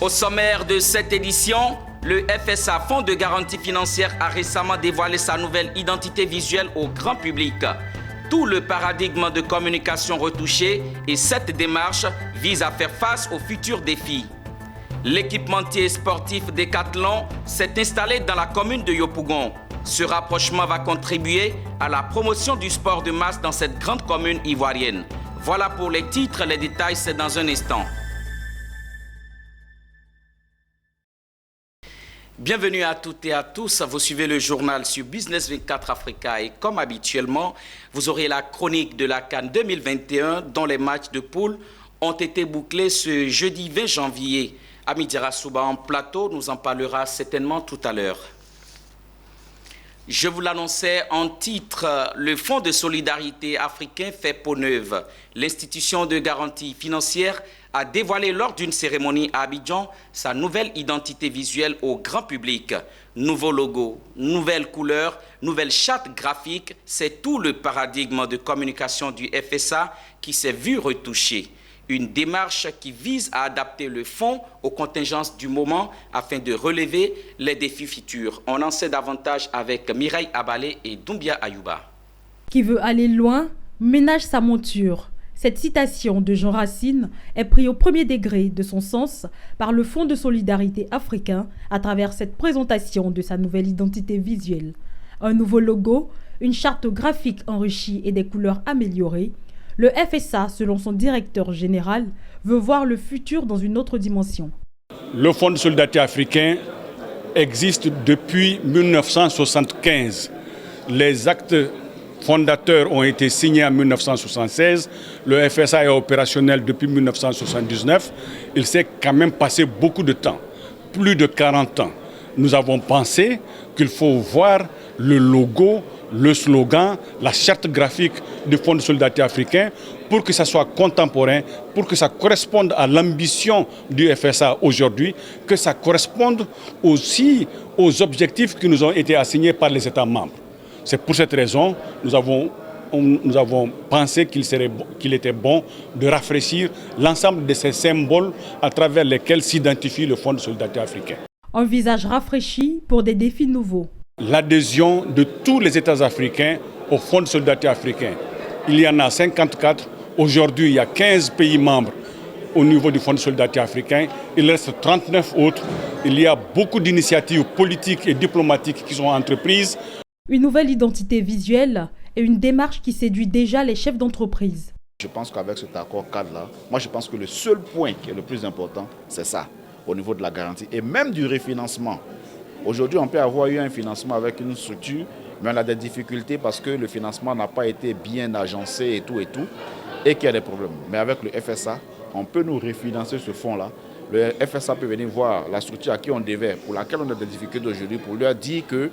Au sommaire de cette édition, le FSA, Fonds de garantie financière, a récemment dévoilé sa nouvelle identité visuelle au grand public. Tout le paradigme de communication retouché et cette démarche vise à faire face aux futurs défis. L'équipementier sportif Decathlon s'est installé dans la commune de Yopougon. Ce rapprochement va contribuer à la promotion du sport de masse dans cette grande commune ivoirienne. Voilà pour les titres, les détails, c'est dans un instant. Bienvenue à toutes et à tous, vous suivez le journal sur Business 24 Africa et comme habituellement, vous aurez la chronique de la CAN 2021 dont les matchs de poule ont été bouclés ce jeudi 20 janvier. Amidjara Souba en plateau nous en parlera certainement tout à l'heure. Je vous l'annonçais en titre, le Fonds de solidarité africain fait peau neuve. L'institution de garantie financière a dévoilé lors d'une cérémonie à Abidjan sa nouvelle identité visuelle au grand public. Nouveau logo, nouvelle couleur, nouvelle charte graphique, c'est tout le paradigme de communication du FSA qui s'est vu retouché. Une démarche qui vise à adapter le fonds aux contingences du moment afin de relever les défis futurs. On en sait davantage avec Mireille Abalé et Doumbia Ayouba. Qui veut aller loin, ménage sa monture. Cette citation de Jean Racine est prise au premier degré de son sens par le Fonds de solidarité africain à travers cette présentation de sa nouvelle identité visuelle. Un nouveau logo, une charte graphique enrichie et des couleurs améliorées. Le FSA, selon son directeur général, veut voir le futur dans une autre dimension. Le Fonds de solidarité africain existe depuis 1975. Les actes fondateurs ont été signés en 1976. Le FSA est opérationnel depuis 1979. Il s'est quand même passé beaucoup de temps, plus de 40 ans. Nous avons pensé qu'il faut voir le logo, le slogan, la charte graphique du Fonds de solidarité africain pour que ça soit contemporain, pour que ça corresponde à l'ambition du FSA aujourd'hui, que ça corresponde aussi aux objectifs qui nous ont été assignés par les États membres. C'est pour cette raison que nous avons pensé qu'il était bon de rafraîchir l'ensemble de ces symboles à travers lesquels s'identifie le Fonds de solidarité africain. Un visage rafraîchi pour des défis nouveaux. L'adhésion de tous les États africains au Fonds de solidarité africain. Il y en a 54. Aujourd'hui, il y a 15 pays membres au niveau du Fonds de solidarité africain. Il reste 39 autres. Il y a beaucoup d'initiatives politiques et diplomatiques qui sont entreprises. Une nouvelle identité visuelle et une démarche qui séduit déjà les chefs d'entreprise. Je pense qu'avec cet accord cadre-là, moi je pense que le seul point qui est le plus important, c'est ça, au niveau de la garantie et même du refinancement. Aujourd'hui, on peut avoir eu un financement avec une structure, mais on a des difficultés parce que le financement n'a pas été bien agencé et tout, et qu'il y a des problèmes. Mais avec le FSA, on peut nous refinancer ce fonds-là. Le FSA peut venir voir la structure à qui on devait, pour laquelle on a des difficultés aujourd'hui, pour leur dire que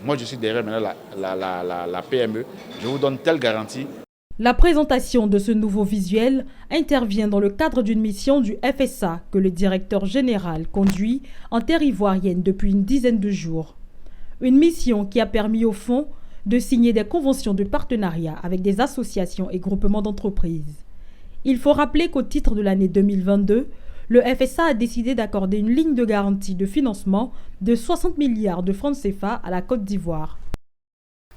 moi je suis derrière maintenant la PME, je vous donne telle garantie. La présentation de ce nouveau visuel intervient dans le cadre d'une mission du FSA que le directeur général conduit en terre ivoirienne depuis une dizaine de jours. Une mission qui a permis au fonds de signer des conventions de partenariat avec des associations et groupements d'entreprises. Il faut rappeler qu'au titre de l'année 2022, le FSA a décidé d'accorder une ligne de garantie de financement de 60 milliards de francs CFA à la Côte d'Ivoire.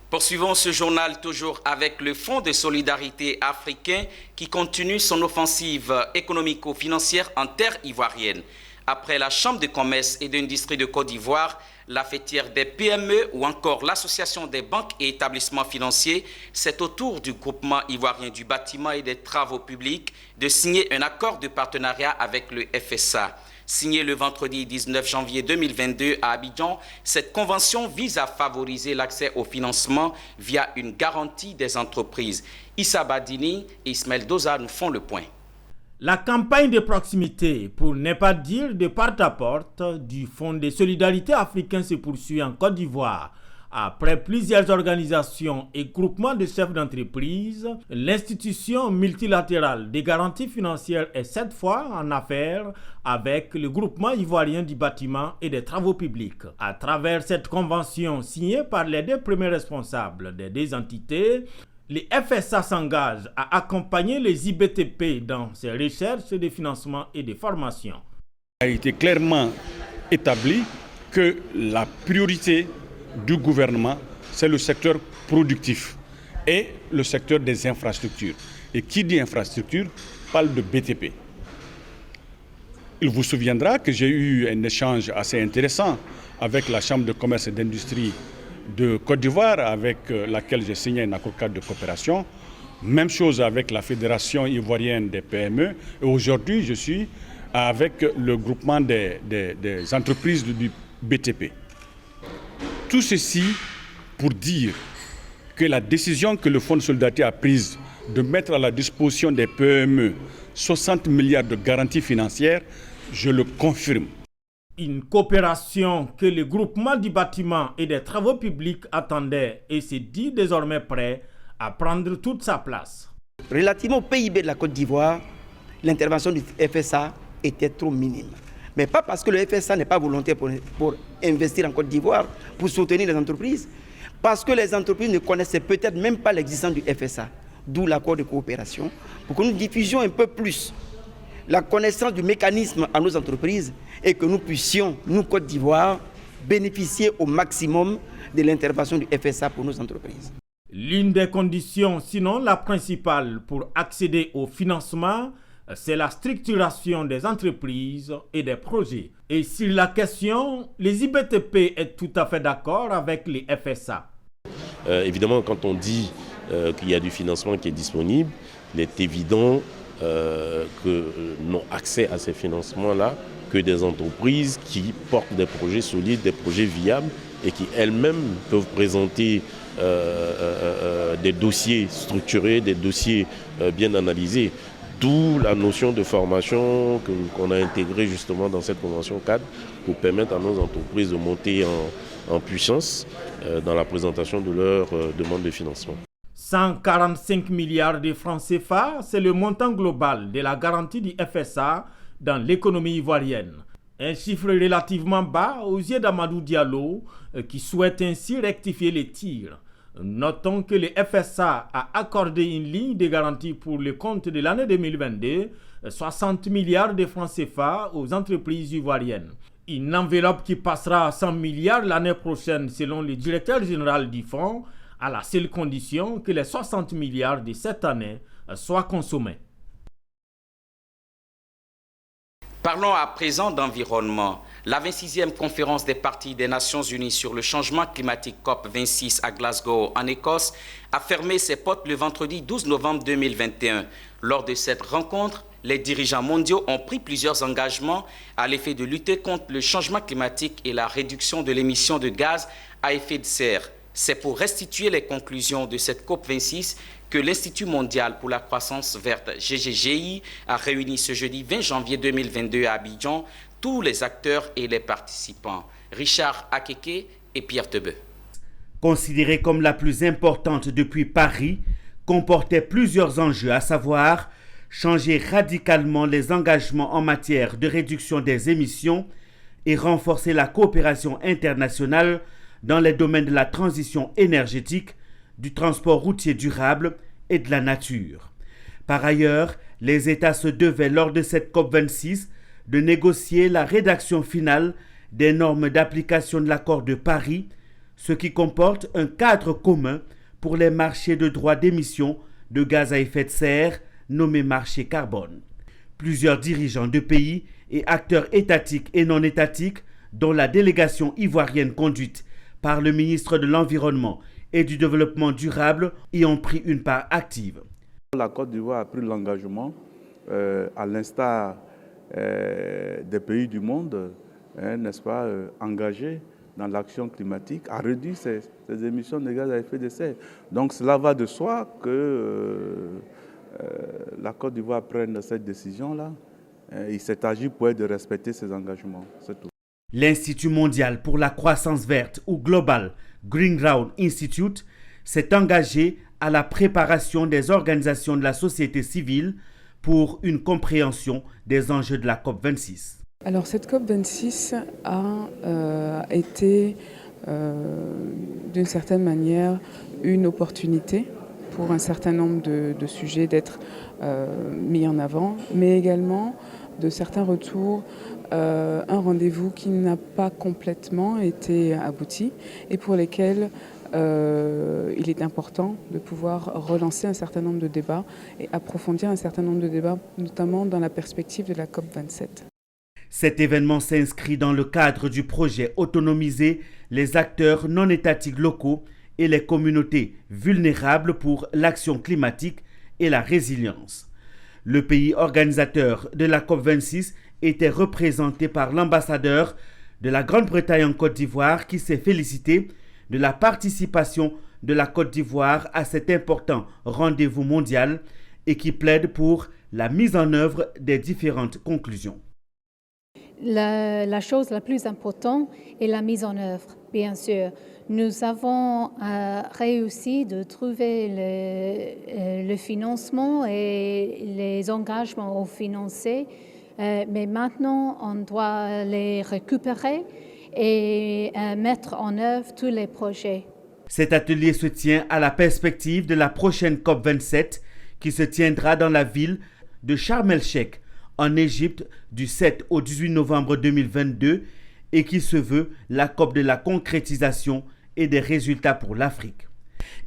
Poursuivons ce journal toujours avec le Fonds de solidarité africain qui continue son offensive économico-financière en terre ivoirienne. Après la Chambre de commerce et d'industrie de Côte d'Ivoire, la fêtière des PME ou encore l'Association des banques et établissements financiers, c'est au tour du groupement ivoirien du bâtiment et des travaux publics de signer un accord de partenariat avec le FSA. Signé le vendredi 19 janvier 2022 à Abidjan, cette convention vise à favoriser l'accès au financement via une garantie des entreprises. Issa Badini et Ismaël Doza nous font le point. La campagne de proximité, pour ne pas dire de porte-à-porte, du Fonds de solidarité africain se poursuit en Côte d'Ivoire. Après plusieurs organisations et groupements de chefs d'entreprise, l'institution multilatérale des garanties financières est cette fois en affaire avec le groupement ivoirien du bâtiment et des travaux publics. À travers cette convention signée par les deux premiers responsables des deux entités, le FSA s'engage à accompagner les IBTP dans ses recherches de financement et de formation. Il a été clairement établi que la priorité du gouvernement, c'est le secteur productif et le secteur des infrastructures. Et qui dit infrastructure parle de BTP. Il vous souviendra que j'ai eu un échange assez intéressant avec la Chambre de commerce et d'industrie de Côte d'Ivoire, avec laquelle j'ai signé un accord cadre de coopération. Même chose avec la Fédération ivoirienne des PME. Et aujourd'hui, je suis avec le groupement des entreprises du BTP. Tout ceci pour dire que la décision que le Fonds de solidarité a prise de mettre à la disposition des PME 60 milliards de garanties financières, je le confirme. Une coopération que le groupement du bâtiment et des travaux publics attendait et se dit désormais prêt à prendre toute sa place. Relativement au PIB de la Côte d'Ivoire, l'intervention du FSA était trop minime. Mais pas parce que le FSA n'est pas volontaire pour investir en Côte d'Ivoire, pour soutenir les entreprises, parce que les entreprises ne connaissaient peut-être même pas l'existence du FSA, d'où l'accord de coopération, pour que nous diffusions un peu plus la connaissance du mécanisme à nos entreprises et que nous puissions, nous Côte d'Ivoire, bénéficier au maximum de l'intervention du FSA pour nos entreprises. L'une des conditions, sinon la principale pour accéder au financement, c'est la structuration des entreprises et des projets. Et sur la question, les IBTP est tout à fait d'accord avec les FSA. Évidemment, quand on dit qu'il y a du financement qui est disponible, il est évident que n'ont accès à ces financements-là que des entreprises qui portent des projets solides, des projets viables et qui elles-mêmes peuvent présenter des dossiers structurés, des dossiers bien analysés. D'où la notion de formation qu'on a intégrée justement dans cette convention cadre pour permettre à nos entreprises de monter en puissance dans la présentation de leurs demandes de financement. 145 milliards de francs CFA, c'est le montant global de la garantie du FSA dans l'économie ivoirienne. Un chiffre relativement bas aux yeux d'Amadou Diallo qui souhaite ainsi rectifier les tirs. Notons que le FSA a accordé une ligne de garantie pour le compte de l'année 2022, 60 milliards de francs CFA aux entreprises ivoiriennes. Une enveloppe qui passera à 100 milliards l'année prochaine selon le directeur général du fonds, à la seule condition que les 60 milliards de cette année soient consommés. Parlons à présent d'environnement. La 26e conférence des parties des Nations Unies sur le changement climatique COP26 à Glasgow, en Écosse, a fermé ses portes le vendredi 12 novembre 2021. Lors de cette rencontre, les dirigeants mondiaux ont pris plusieurs engagements à l'effet de lutter contre le changement climatique et la réduction de l'émission de gaz à effet de serre. C'est pour restituer les conclusions de cette COP26 que l'Institut mondial pour la croissance verte, GGGI, a réuni ce jeudi 20 janvier 2022 à Abidjan tous les acteurs et les participants. Richard Akeke et Pierre Tebeu. Considérée comme la plus importante depuis Paris, comportait plusieurs enjeux, à savoir changer radicalement les engagements en matière de réduction des émissions et renforcer la coopération internationale dans les domaines de la transition énergétique, du transport routier durable et de la nature. Par ailleurs, les États se devaient lors de cette COP26 de négocier la rédaction finale des normes d'application de l'accord de Paris, ce qui comporte un cadre commun pour les marchés de droits d'émission de gaz à effet de serre, nommés marchés carbone. Plusieurs dirigeants de pays et acteurs étatiques et non étatiques, dont la délégation ivoirienne conduite par le ministre de l'Environnement et du Développement durable, y ont pris une part active. La Côte d'Ivoire a pris l'engagement, à l'instar des pays du monde, n'est-ce pas, engagés dans l'action climatique, à réduire ces émissions de gaz à effet de serre. Donc cela va de soi que la Côte d'Ivoire prenne cette décision-là. Il s'est agi pour elle de respecter ses engagements, c'est tout. L'Institut mondial pour la croissance verte ou Global Green Ground Institute s'est engagé à la préparation des organisations de la société civile pour une compréhension des enjeux de la COP26. Alors cette COP26 a été d'une certaine manière une opportunité pour un certain nombre de sujets d'être mis en avant, mais également de certains retours un rendez-vous qui n'a pas complètement été abouti et pour lesquels il est important de pouvoir relancer un certain nombre de débats et approfondir un certain nombre de débats, notamment dans la perspective de la COP27. Cet événement s'inscrit dans le cadre du projet Autonomiser les acteurs non étatiques locaux et les communautés vulnérables pour l'action climatique et la résilience. Le pays organisateur de la COP26 était représenté par l'ambassadeur de la Grande-Bretagne en Côte d'Ivoire qui s'est félicité de la participation de la Côte d'Ivoire à cet important rendez-vous mondial et qui plaide pour la mise en œuvre des différentes conclusions. La chose la plus importante est la mise en œuvre, bien sûr. Nous avons réussi de trouver le financement et les engagements financiers, mais maintenant on doit les récupérer et mettre en œuvre tous les projets. Cet atelier se tient à la perspective de la prochaine COP27 qui se tiendra dans la ville de Sharm el-Sheikh en Égypte du 7 au 18 novembre 2022 et qui se veut la COP de la concrétisation et des résultats pour l'Afrique.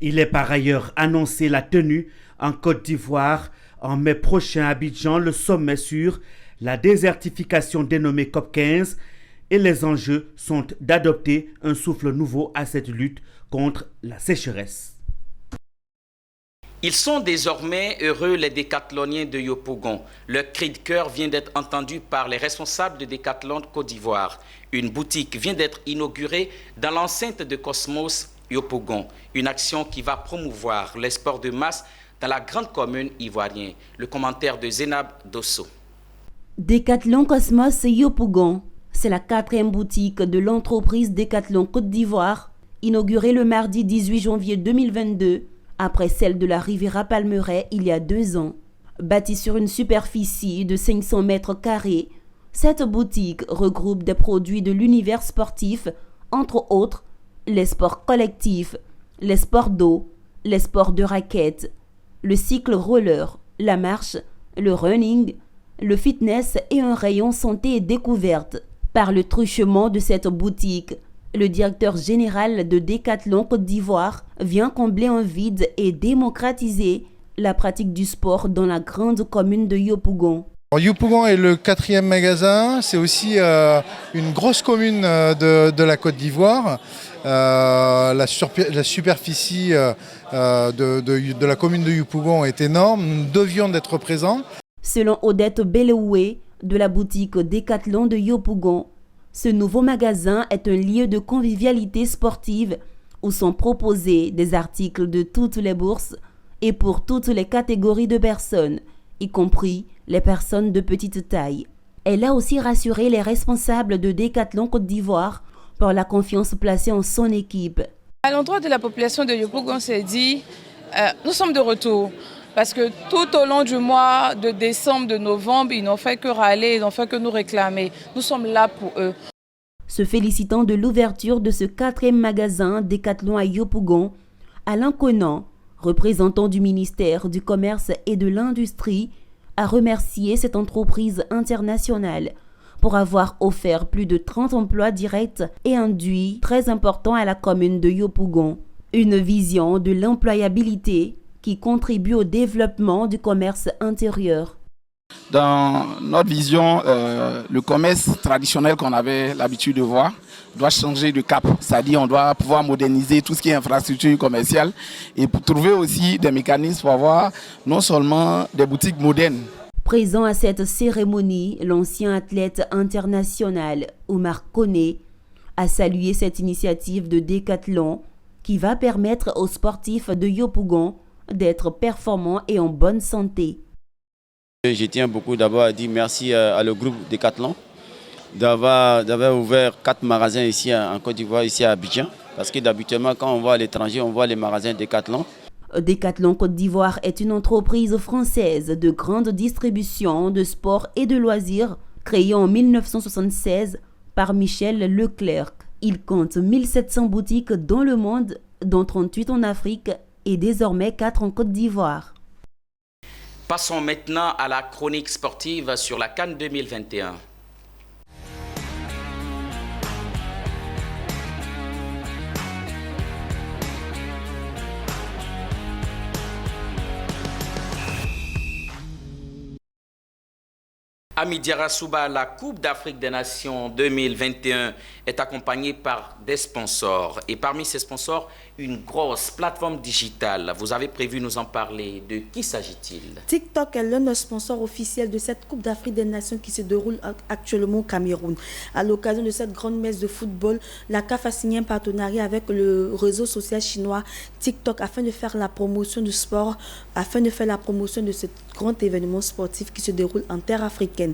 Il est par ailleurs annoncé la tenue en Côte d'Ivoire en mai prochain à Abidjan le sommet sur la désertification dénommé COP15 et les enjeux sont d'adopter un souffle nouveau à cette lutte contre la sécheresse. Ils sont désormais heureux, les décathloniens de Yopougon. Leur cri de cœur vient d'être entendu par les responsables de Décathlon Côte d'Ivoire. Une boutique vient d'être inaugurée dans l'enceinte de Cosmos Yopougon. Une action qui va promouvoir les sports de masse dans la grande commune ivoirienne. Le commentaire de Zénab Dosso. Décathlon Cosmos Yopougon, c'est la 4e boutique de l'entreprise Décathlon Côte d'Ivoire, inaugurée le mardi 18 janvier 2022. Après celle de la Riviera Palmeraie il y a 2 ans. Bâtie sur une superficie de 500 mètres carrés, cette boutique regroupe des produits de l'univers sportif, entre autres les sports collectifs, les sports d'eau, les sports de raquettes, le cycle roller, la marche, le running, le fitness et un rayon santé et découverte. Par le truchement de cette boutique, le directeur général de Décathlon Côte d'Ivoire vient combler un vide et démocratiser la pratique du sport dans la grande commune de Yopougon. Yopougon est le 4e magasin, c'est aussi une grosse commune de la Côte d'Ivoire. La superficie de la commune de Yopougon est énorme, nous devions d'être présents. Selon Odette Beléoué de la boutique Décathlon de Yopougon, ce nouveau magasin est un lieu de convivialité sportive où sont proposés des articles de toutes les bourses et pour toutes les catégories de personnes, y compris les personnes de petite taille. Elle a aussi rassuré les responsables de Décathlon Côte d'Ivoire par la confiance placée en son équipe. À l'endroit de la population de Yopougon, on s'est dit, nous sommes de retour. Parce que tout au long du mois de décembre, de novembre, ils n'ont fait que râler, ils n'ont fait que nous réclamer. Nous sommes là pour eux. Se félicitant de l'ouverture de ce 4e magasin Décathlon à Yopougon, Alain Conan, représentant du ministère du Commerce et de l'Industrie, a remercié cette entreprise internationale pour avoir offert plus de 30 emplois directs et induits très importants à la commune de Yopougon. Une vision de l'employabilité qui contribue au développement du commerce intérieur. Dans notre vision, le commerce traditionnel qu'on avait l'habitude de voir doit changer de cap. C'est-à-dire qu'on doit pouvoir moderniser tout ce qui est infrastructure commerciale et pour trouver aussi des mécanismes pour avoir non seulement des boutiques modernes. Présent à cette cérémonie, l'ancien athlète international Oumar Koné a salué cette initiative de Décathlon qui va permettre aux sportifs de Yopougon d'être performants et en bonne santé. Je tiens beaucoup d'abord à dire merci à le groupe Décathlon d'avoir ouvert 4 magasins ici en Côte d'Ivoire, ici à Abidjan. Parce que d'habituellement, quand on va à l'étranger, on voit les magasins Décathlon. Décathlon Côte d'Ivoire est une entreprise française de grande distribution de sport et de loisirs créée en 1976 par Michel Leclerc. Il compte 1700 boutiques dans le monde, dont 38 en Afrique et désormais 4 en Côte d'Ivoire. Passons maintenant à la chronique sportive sur la CAN 2021. Ami Diarra Souba, la Coupe d'Afrique des Nations 2021 est accompagnée par des sponsors. Et parmi ces sponsors, une grosse plateforme digitale. Vous avez prévu nous en parler. De qui s'agit-il? TikTok est l'un des sponsors officiels de cette Coupe d'Afrique des Nations qui se déroule actuellement au Cameroun. À l'occasion de cette grande messe de football, la CAF a signé un partenariat avec le réseau social chinois TikTok afin de faire la promotion du sport, afin de faire la promotion de ce grand événement sportif qui se déroule en terre africaine.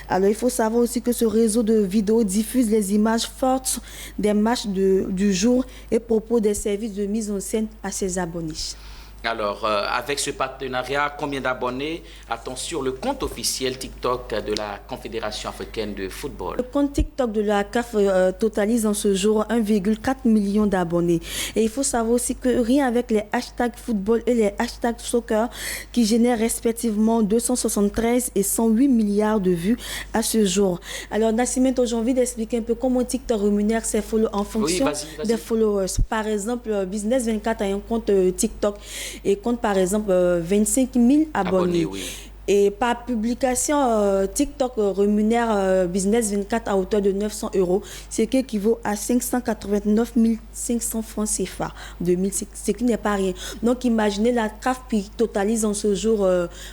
Alors, il faut savoir aussi que ce réseau de vidéos diffuse les images fortes des matchs du jour et propose des services de mise en scène à ses abonnés. Alors, avec ce partenariat, combien d'abonnés a-t-on sur le compte officiel TikTok de la Confédération africaine de football? Le compte TikTok de la CAF totalise en ce jour 1,4 million d'abonnés. Et il faut savoir aussi que rien avec les hashtags football et les hashtags soccer qui génèrent respectivement 273 et 108 milliards de vues à ce jour. Alors, Nassim, j'ai envie d'expliquer un peu comment TikTok rémunère ses followers en fonction des followers. Par exemple, Business 24 a un compte TikTok et compte par exemple 25 000 abonnés. Oui. Et par publication, TikTok rémunère Business 24 à hauteur de 900 €, ce qui équivaut à 589 500 francs CFA, ce qui n'est pas rien. Donc imaginez la CAF qui totalise en ce jour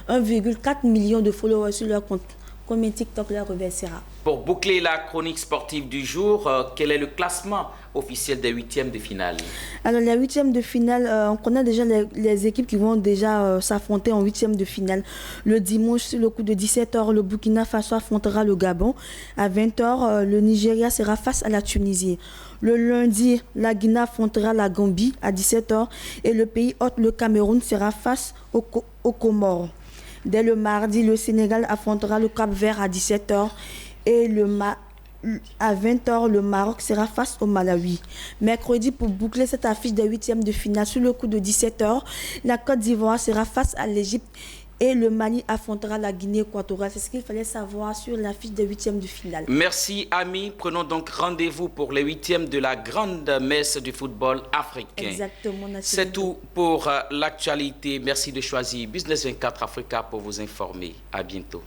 1,4 million de followers sur leur compte. Combien TikTok leur reversera? Pour boucler la chronique sportive du jour, quel est le classement officiel des huitièmes de finale? Alors, les huitièmes de finale, on connaît déjà les équipes qui vont déjà s'affronter en huitièmes de finale. Le dimanche, sur le coup de 17 h, le Burkina Faso affrontera le Gabon. À 20 h, le Nigeria sera face à la Tunisie. Le lundi, la Guinée affrontera la Gambie à 17 h et le pays hôte, le Cameroun, sera face aux Comores. Dès le mardi, le Sénégal affrontera le Cap-Vert à 17 h et à 20 h, le Maroc sera face au Malawi. Mercredi, pour boucler cette affiche des huitièmes de finale, sur le coup de 17 h, la Côte d'Ivoire sera face à l'Égypte et le Mali affrontera la Guinée équatoriale. C'est ce qu'il fallait savoir sur l'affiche des huitièmes de finale. Merci, amis. Prenons donc rendez-vous pour les huitièmes de la grande messe du football africain. Exactement. C'est tout pour l'actualité. Merci de choisir Business 24 Africa pour vous informer. À bientôt.